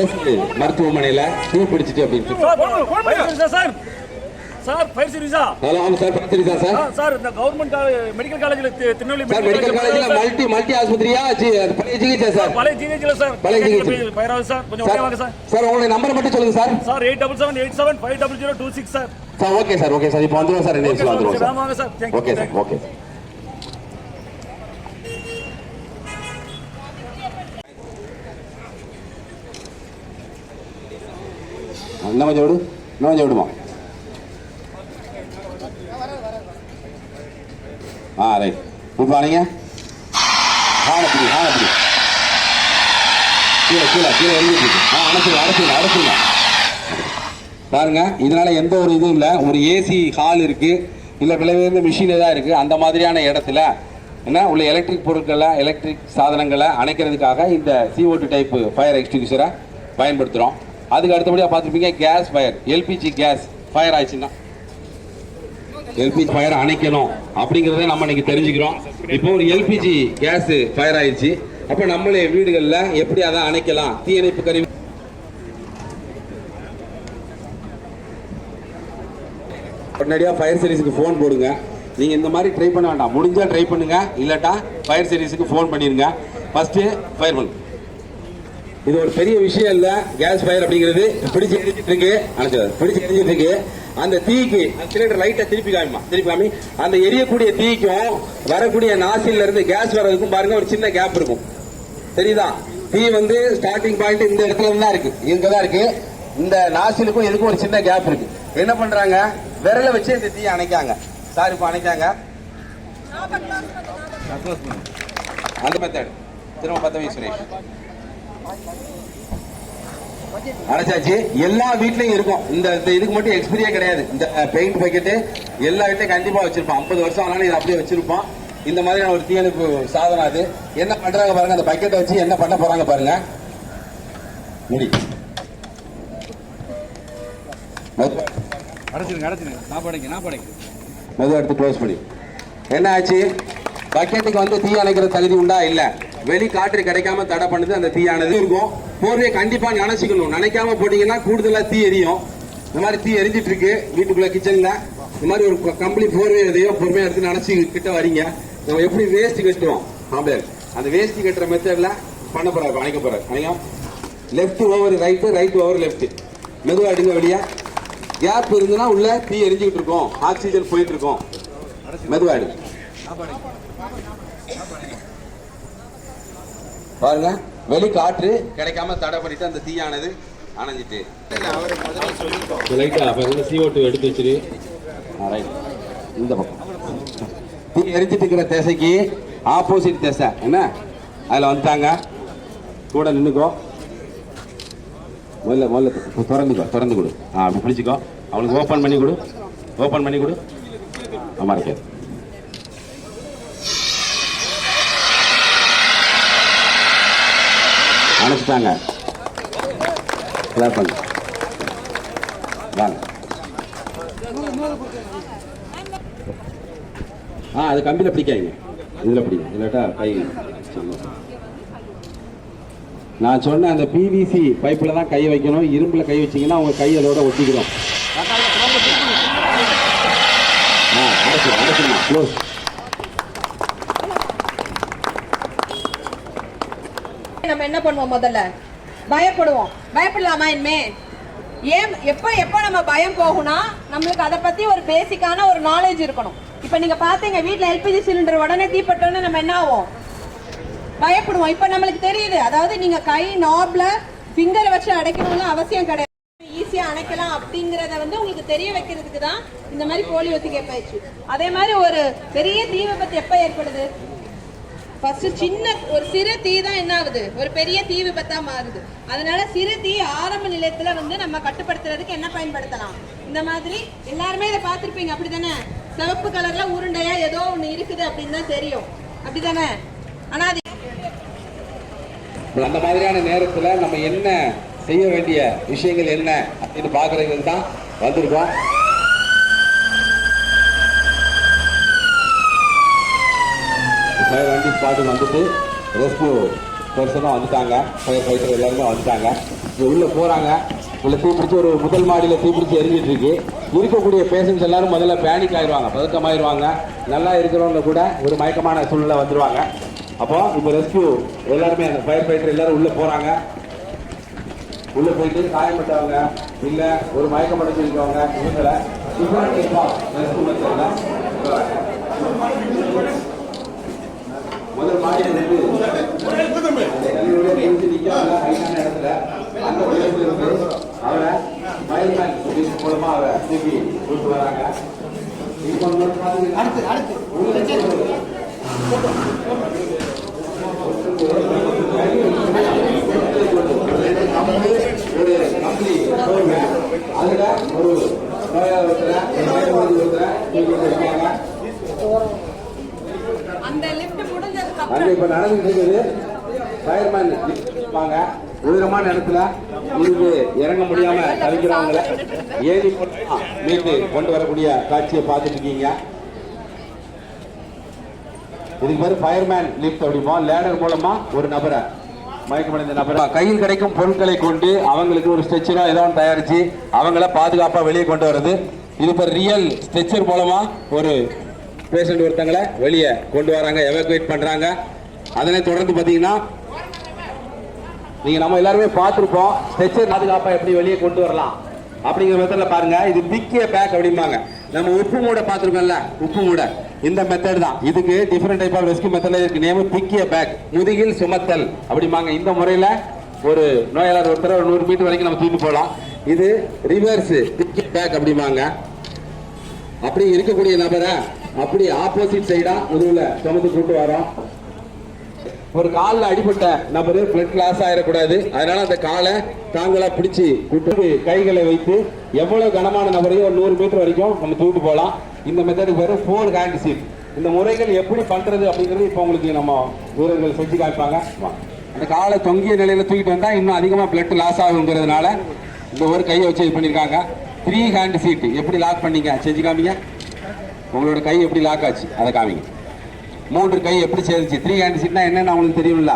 அரசு மருத்துவமனையில தீ பிடிச்சிட்டு அப்படின்னு சார் ஃபயர் சர்வீஸா? ஹலோ, ஆமா சார், ஃபயர் சர்வீஸா சார்? சார் இந்த கவர்மெண்ட் மெடிக்கல் காலேஜ்ல திருநெல்வேலி மெடிக்கல் காலேஜ்ல மல்டி ஆஸ்பத்திரியா? பழைய ஜிஹெச் சார்? பழைய ஜிஹெச்ல சார். பழைய ஜிஹெச் ஃபயர் ஆகுது சார். கொஞ்சம் ஓகே வாங்க சார். சார் உங்களுடைய நம்பர் மட்டும் சொல்லுங்க sir. Sir 8778750026 sir. Sir okay sir, okay sir, இப்போ வந்துருவோம் சார். என்ன விஷயம் வந்துருவோம் சார். வாங்க sir. Thank you. Okay sir, okay. இன்னும் கொஞ்சம் விடு, இன்னும் கொஞ்சம் விடுமா? ரைட். இப்போ வாங்க. ஆனப்படி கீழே எழுதிட்டு அடைச்சுங்க பாருங்க. இதனால எந்த ஒரு இதுவும் இல்லை. ஒரு ஏசி ஹால் இருக்கு, இல்லை விளைவிந்த மிஷின் ஏதாவது இருக்கு, அந்த மாதிரியான இடத்துல என்ன உள்ள எலக்ட்ரிக் பொருட்களை, எலக்ட்ரிக் சாதனங்களை அணைக்கிறதுக்காக இந்த CO2 டைப் ஃபயர் எக்ஸ்டிங்யூஷரை பயன்படுத்துகிறோம். அதுக்கு அடுத்தபடியாக பார்த்துருப்பீங்க gas fire, LPG gas fire ஆயிடுச்சுன்னா எல்பிஜி ஃபயர் அணைக்கணும் அப்படிங்கிறத நம்ம இன்னைக்கு தெரிஞ்சுக்கிறோம். இப்போ ஒரு எல்பிஜி கேஸ் ஃபயர் ஆயிடுச்சு, அப்போ நம்மளே வீடுகளில் எப்படி அதை அணைக்கலாம்? தீயணைப்பு கருவி உடனடியாக ஃபயர் சர்வீஸுக்கு ஃபோன் போடுங்க. நீங்கள் இந்த மாதிரி ட்ரை பண்ண வேண்டாம், முடிஞ்சால் ட்ரை பண்ணுங்க, இல்லாட்டா ஃபயர் சர்வீஸுக்கு ஃபோன் பண்ணிடுங்க. ஃபர்ஸ்ட்டு ஃபயர் பண்ணு. இது ஒரு பெரிய விஷயம் இல்லை. கேஸ் ஃபயர் அப்படிங்கிறது பிடிச்சி எரிஞ்சிட்டு இருக்கு, பிடிச்சி எரிஞ்சிட்டு இருக்கு. அந்த தீக்கு சிலிண்டர் லைட்டை திருப்பி காமி. அந்த எரியக்கூடிய தீக்கும் வரக்கூடிய நாசில இருந்து கேஸ் வர்றதுக்கும் பாருங்க ஒரு சின்ன கேப் இருக்கும், தெரியுதா? தீ வந்து ஸ்டார்டிங் பாயிண்ட் இந்த இடத்துல தான் இருக்கு, இங்கதான் இருக்கு. இந்த நாசிலுக்கும் எதுக்கும் ஒரு சின்ன கேப் இருக்கு. என்ன பண்றாங்க? விரலை வச்சு இந்த தீயை அணைக்காங்க. சார் இப்போ அணைக்காங்க. அந்த மெத்தட் திரும்ப 10 வயசு சுரேஷ் அடைச்சாச்சு. எல்லா வீட்லயும் இருக்கும். இந்த இதுக்கு மட்டும் எக்ஸ்பீரியா கிடையாது. இந்த பெயிண்ட் பக்கெட்டு எல்லா வீட்லயும் கண்டிப்பா வச்சிருப்பான். 50 வருஷம் ஆனாலும் இதை அப்படியே வச்சிருப்பான். இந்த மாதிரியான ஒரு தீயணைப்பு சாதனம் அது. என்ன பண்றாங்க பாருங்க, அந்த பக்கெட்டை வச்சு என்ன பண்ண போறாங்க பாருங்க. முடி மெதுவா எடுத்து க்ளோஸ் பண்ணி. என்ன ஆச்சு? பக்கெட்டுக்கு வந்து தீ அணைக்கிற தகுதி உண்டா? இல்ல. வெளி காற்று கிடைக்காம தடை பண்ணுது. அந்த தீயானது இருக்கும். போர்வையை கண்டிப்பா நினைச்சுக்கணும். நினைக்காம போட்டீங்கன்னா கூடுதலா தீ எரியும். இந்த மாதிரி தீ எரிஞ்சிட்டு இருக்கு வீட்டுக்குள்ள கிச்சன்ல. இந்த மாதிரி ஒரு கம்ப்ளீட் போர்வை எதையோ பொறுமையா எடுத்து நினைச்சு கிட்ட வரீங்க. நம்ம எப்படி வேஸ்ட் கட்டுவோம், அந்த வேஸ்ட் கட்டுற மெத்தட்ல பண்ண போறாரு, அணைக்க போறாரு. அணையம் left over right, right over left. மெதுவா எடுங்க வெளியே. கேப் இருந்துன்னா உள்ள தீ எரிஞ்சுக்கிட்டு இருக்கும், ஆக்சிஜன் போயிட்டு இருக்கும். மெதுவா எடுங்க பாருங்க. வெளி காற்று கிடைக்காம தடை பண்ணிட்டு அந்த தீயானது அணைஞ்சிட்டு. CO2 எடுத்து வச்சிரு. இந்த பக்கம் தீ எரிஞ்சிட்டு இருக்கிற திசைக்கு ஆப்போசிட் திசை என்ன, அதுல வந்துட்டாங்க. கூட நின்னுக்கோ. முதல்ல திறந்து கொடு. அப்படி பிடிச்சிக்கோ. அவனுக்கு ஓபன் பண்ணி கொடு. ஆமா இருக்காது. அணைச்சிட்டாங்க. அது கம்பியில பிடிக்காங்க, இதுல பிடிக்கும். இல்லாட்டா கை. நான் சொன்ன அந்த PVC பைப்பில் தான் கை வைக்கணும். இரும்புல கை வச்சீங்கன்னா உங்க கை அதோட ஒட்டிக்கிறோம். நம்ம என்ன பண்ணுவோம்? முதல்ல பயப்படுவோம். பயப்படலாமா? இனிமே ஏன் எப்ப நம்ம பயம் போகும்னா, நம்மளுக்கு அதை பத்தி ஒரு பேசிக்கான ஒரு நாலேஜ் இருக்கணும். இப்ப நீங்க பாத்தீங்க, வீட்டுல LPG சிலிண்டர் உடனே தீப்பட்டோன்னு நம்ம என்ன ஆகும்? பயப்படுவோம். இப்ப நம்மளுக்கு தெரியுது. அதாவது நீங்க கை நாப்ல ஃபிங்கரை வச்சு அடைக்கணும்னு அவசியம் கிடையாது. ஈஸியா அணைக்கலாம் அப்படிங்கறத வந்து உங்களுக்கு தெரிய வைக்கிறதுக்கு தான் இந்த மாதிரி போலி ஒத்திகை பயிற்சி. அதே மாதிரி ஒரு பெரிய தீ விபத்து எப்ப ஏற்படுது? சின்ன ஒரு சிறு தீ தான் என்ன ஆகுது? ஒரு பெரிய தீ விபத்தா மாறுது. அதனால சிறு தீ ஆரம்ப நிலையத்துல வந்து நம்ம கட்டுப்படுத்துறதுக்கு என்ன பயன்படுத்தலாம்? இந்த மாதிரி எல்லாருமே இதை பார்த்திருப்பீங்க, அப்படித்தானே? சிவப்பு கலர்ல உருண்டையா ஏதோ ஒண்ணு இருக்குது அப்படின்னு தான் தெரியும், அப்படித்தானே? ஆனா அது அந்த மாதிரியான நேரத்துல நம்ம என்ன செய்ய வேண்டிய விஷயங்கள் என்ன அப்படின்னு பாக்குறதுக்கு தான் வந்திருக்கோம். வண்டி ஸ்பாட்டுக்கு வந்துட்டு ரெஸ்கியூ பர்சனும் வந்துட்டாங்க, ஃபயர் ஃபைட்டர் எல்லாருமே வந்துட்டாங்க. இங்கே உள்ளே போகிறாங்க. உள்ள தீப்பிடிச்சு ஒரு முதல் மாடியில் தீப்பிடிச்சு எரிஞ்சிட்டு இருக்கு. இருக்கக்கூடிய பேஷண்ட்ஸ் எல்லாரும் முதல்ல பேனிக் ஆயிடுவாங்க, பதக்கமாயிருவாங்க. நல்லா இருக்கிறவங்க கூட ஒரு மயக்கமான சூழ்நிலை வந்துடுவாங்க. அப்போ இப்போ ரெஸ்கியூ எல்லாருமே அந்த ஃபயர் ஃபைட்டர் எல்லாரும் உள்ளே போகிறாங்க. உள்ளே போயிட்டு காயப்பட்டவங்க இல்லை ஒரு மயக்கம் அடைஞ்சிருக்கவங்க இவங்களை முதல் மாடியில் இருந்து இடத்துல அந்த இருந்து அவரை மயில்மேன் மூலமா அவரை தூக்கி கூட்டு வராங்க. இப்போ ஒரு கம்பெனி அதுல ஒரு நோயாளர் அந்த லிஃப்ட் முடிஞ்சதுக்கு அங்க அப்புறம் இப்ப நடந்துட்டு இருக்குது. ஃபயர்மேன் இருப்பாங்க. உயரமான இடத்துல இருந்து இறங்க முடியாம தவிக்கிறவங்களை ஏறி மீட்டு கொண்டு வரக்கூடிய காட்சியை பார்த்துட்டு இருக்கீங்க. இதுக்கு பேர் ஃபயர்மேன் லிஃப்ட் அப்படிமா. லேடர் மூலமா ஒரு நபரை மயக்கமடைந்த நபரை கையில் கிடைக்கும் பொருட்களை கொண்டு அவங்களுக்கு ஒரு ஸ்ட்ரெச்சரோ ஏதோ தயாரிச்சு அவங்கள பாதுகாப்பா வெளியே கொண்டு வர்றது. இது இப்போ ரியல் ஸ்ட்ரெச்சர் மூலமா ஒரு பேஷண்ட் ஒருத்தங்களை வெளியே கொண்டு வராங்க, எவாக்குவேட் பண்றாங்க. அதனை தொடர்ந்து பார்த்தீங்கன்னா நீங்க நம்ம எல்லாருமே பார்த்துருப்போம், ஸ்ட்ரெச்சர் பாதுகாப்பா எப்படி வெளியே கொண்டு வரலாம் அப்படிங்கிற மெத்தட்ல பாருங்க. இது பிக்கிய பேக் அப்படிம்பாங்க. நம்ம உப்பு மூடை பார்த்துருக்கோம்ல, உப்பு மூடை இந்த மெத்தட் தான். இதுக்கு டிஃபரெண்ட் டைப் ஆஃப் ரெஸ்கியூ மெத்தட்ல இருக்கு. நேம் பிக்கிய பேக், முதுகில் சுமத்தல் அப்படிம்பாங்க. இந்த முறையில ஒரு நோயாளர் ஒருத்தர் ஒரு 100 மீட்டர் வரைக்கும் நம்ம தூக்கி போகலாம். இது ரிவர்ஸ் பிக்கிய பேக் அப்படிம்பாங்க. அப்படி இருக்கக்கூடிய நபரை அப்படி ஆப்போசிட் சைடா முதுகுல சுமந்து கூட்டு வரோம். ஒரு காலில் அடிபட்ட நபர் பிளட் லாஸ் ஆயிடக்கூடாது, அதனால அந்த காலை தாங்களா பிடிச்சி கூட்டு கைகளை வைத்து எவ்வளவு கனமான நபரையும் ஒரு 100 மீட்டர் வரைக்கும் நம்ம தூக்கிட்டு போகலாம். இந்த மெத்தடுக்கு பேரு 4 ஹேண்ட் சீட். இந்த முறைகள் எப்படி பண்றது அப்படிங்கிறது இப்போ உங்களுக்கு நம்ம வீரர்கள் செஞ்சு காமிப்பாங்க. அந்த காலை தொங்கிய நிலையில தூக்கிட்டு வந்தா இன்னும் அதிகமா பிளட் லாஸ் ஆகுங்கிறதுனால இந்த ஒரு கையை வச்சு இது பண்ணியிருக்காங்க. 3 ஹேண்ட் சீட் எப்படி லாக் பண்ணீங்க செஞ்சு காமிங்க. உங்களோட கை எப்படி லாக் ஆச்சு அதை காமிங்க. 3 கை எப்படி சேர்ந்துச்சு. 3 ஹேண்ட் சீட்னா என்னன்னு உங்களுக்கு தெரியும்ல,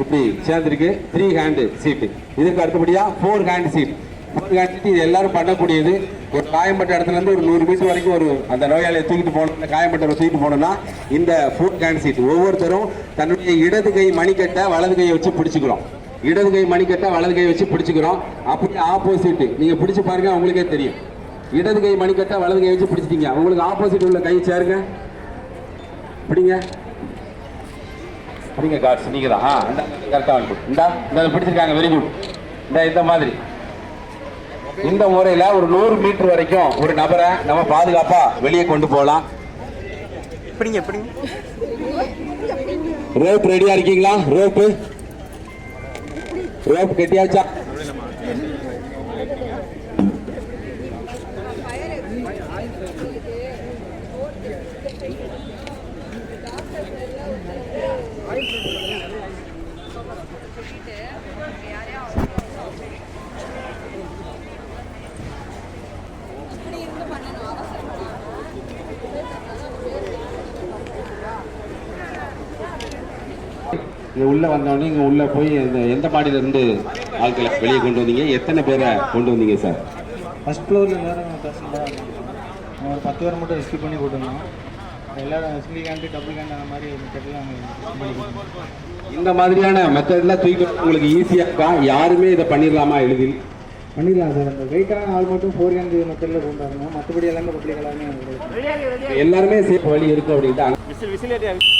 இப்படி சேர்ந்துருக்கு 3 ஹேண்ட் சீட்டு. இதுக்கு அடுத்தபடியா 4 ஹேண்ட் சீட். 4 ஹேண்ட் சீட் இது எல்லாரும் பண்ணக்கூடியது. ஒரு காயம்பட்ட இடத்துல இருந்து ஒரு 100 மீட்டர் வரைக்கும் ஒரு அந்த நோயாளியை தூக்கிட்டு போகணும், காயம்பட்டவரை தூக்கிட்டு போகணும்னா இந்த 4 ஹேண்ட் சீட். ஒவ்வொருத்தரும் தன்னுடைய இடது கை மணிக்கட்டை வலது கையை வச்சு பிடிச்சிக்கிறோம். இடது கை மணிக்கட்டை வலது கையை வச்சு பிடிச்சிக்கிறோம். அப்படி ஆப்போசிட் நீங்க பிடிச்சு பாருங்க, உங்களுக்கே தெரியும். இடது கை மணிக்கட்டை வலது கை வச்சு பிடிச்சிட்டீங்க, உங்களுக்கு ஆப்போசிட் உள்ள கை சேருங்க, பிடிங்க பிடிங்க. கார்ட்ஸ் நீங்க தான் கரெக்டாக வந்து இந்த பிடிச்சிருக்காங்க, வெரி குட். இந்த மாதிரி இந்த முறையில் ஒரு 100 மீட்டர் வரைக்கும் ஒரு நபரை நம்ம பாதுகாப்பா வெளியே கொண்டு போகலாம். ரோப் ரெடியா இருக்கீங்களா? ரோப் கட்டியாச்சா? இங்கே உள்ளே வந்தோடனே இங்கே உள்ளே போய் எந்த மாடியிலேருந்து ஆட்களை வெளியே கொண்டு வந்தீங்க? எத்தனை பேரை கொண்டு வந்தீங்க சார்? ஃபஸ்ட் ஃப்ளோரில் எல்லாரும் ஒரு 10 பேர் மட்டும் ரெஸ்கியூ பண்ணி கூட்டு வந்தோம். எல்லாரும் சிங்கிள் கேண்டு டபுள் கேண்டு அந்த மாதிரி மெத்தட்லாம் இந்த மாதிரியான மெத்தட்லாம் தூக்கி உங்களுக்கு ஈஸியாக இருக்கா? யாருமே இதை பண்ணிடலாமா? எளிதில் பண்ணிடலாம் சார். அந்த வெயிட்டான ஆள் மட்டும் 4 கேண்டு மெத்தடில் கொண்டு வரணும். மற்றபடி எல்லாமே பப்ளிக் எல்லாமே எல்லாருமே சேஃப் வழி இருக்கு அப்படின்ட்டு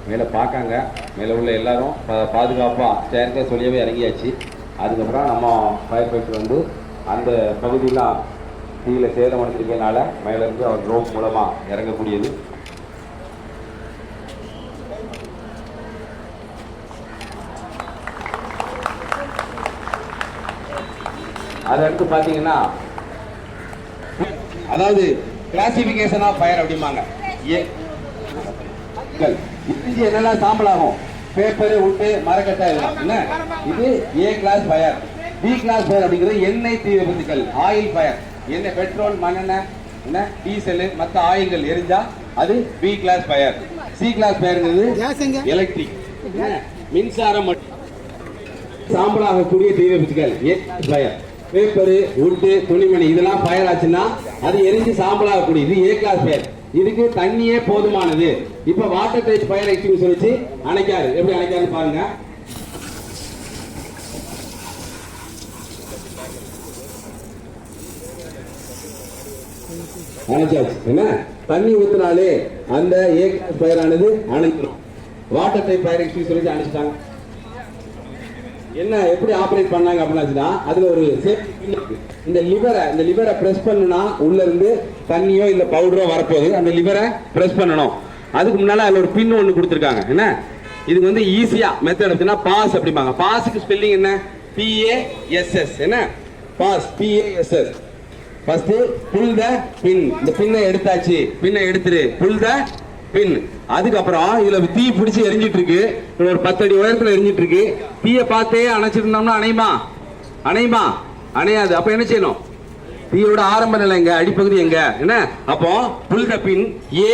மேலே பார்க்காங்க. மேலே உள்ள எல்லாரும் பாதுகாப்பாக ஸ்டேர்கேஸ் வழியாகவே இறங்கியாச்சு. அதுக்கப்புறம் நம்ம ஃபயர் ஃபைட்டர் வந்து அந்த பகுதியெலாம் தீயில சேதம் அடைஞ்சிருக்கனால மேலேருந்து அவர் ரோப் மூலமாக இறங்கக்கூடியது. அதை அடுத்து பார்த்தீங்கன்னா அதாவது கிளாசிஃபிகேஷன் ஆஃப் ஃபயர் அப்படிம்பாங்க. இருந்து என்னெல்லாம் சாம்பல் ஆகும்? பேப்பர், உட்டு, மரக்கட்டை எல்லாம். என்ன இது? A class fire. B class fire அப்படிங்கிறது எண்ணெய் தீ விபத்துக்கள், ஆயில் ஃபயர். எண்ணெய், பெட்ரோல், மண்ணெண்ணெய், என்ன டீசல், மற்ற ஆயில்கள் எரிஞ்சா அது B class fire. C class ஃபயர்ங்கிறது எலக்ட்ரிக், மின்சாரம் மற்றும் சாம்பல் ஆகக்கூடிய தீ விபத்துக்கள், ஏ கிளாஸ் ஃபயர். பேப்பரு, உட்டு, துணிமணி இதெல்லாம் ஃபயர் ஆச்சுன்னா அது எரிஞ்சு சாம்பல் ஆகக்கூடியது ஏ கிளாஸ் ஃபயர். இதுக்கு தண்ணியே போதுமானது. இப்ப வாட்டர் டைப் ஃபயர் எக்ஸ்டிங்யூஷர் வச்சு அணைக்காரு. எப்படி அணைக்காரு பாருங்க. அணைச்சாச்சு. என்ன தண்ணி ஊத்தினாலே அந்த ஏ கிளாஸ் ஃபயர் ஆனது அணைக்கிறோம். வாட்டர் டைப் ஃபயர் எக்ஸ்டிங்யூஷர் வச்சு அணைச்சிட்டாங்க. என்ன எப்படி ஆபரேட் பண்ணாங்க அப்படின்னா, அதுல ஒரு சேஃப்டி பின் இருக்கு. இந்த லிவரை பிரஸ் பண்ணுனா உள்ள இருந்து தண்ணியோ இல்ல பவுடரோ வரப்போகுது. அந்த லிவரை பிரஸ் பண்ணணும். அதுக்கு முன்னால அதுல ஒரு பின் ஒன்று கொடுத்துருக்காங்க. என்ன இதுக்கு வந்து ஈஸியா மெத்தட் அப்படின்னா பாஸ் அப்படிம்பாங்க. பாஸுக்கு ஸ்பெல்லிங் என்ன? PASS. என்ன பாஸ்? PASS. ஃபர்ஸ்ட் புல் த பின். இந்த பின்னை எடுத்தாச்சு. பின்னை எடுத்துரு. புல் த பின். அதுக்கப்புறம் இதுல தீ பிடிச்சி எரிஞ்சிட்டு இருக்கு. ஒரு 10 அடி உயரத்துல எரிஞ்சிட்டு இருக்கு. தீயை பார்த்தே அணைச்சிருந்தோம்னா அணையுமா? அணையாது. அப்ப என்ன செய்யணும்? தீயோட ஆரம்ப நிலை எங்க? அடிப்பகுதி எங்க? என்ன அப்போ புல் த பின். ஏ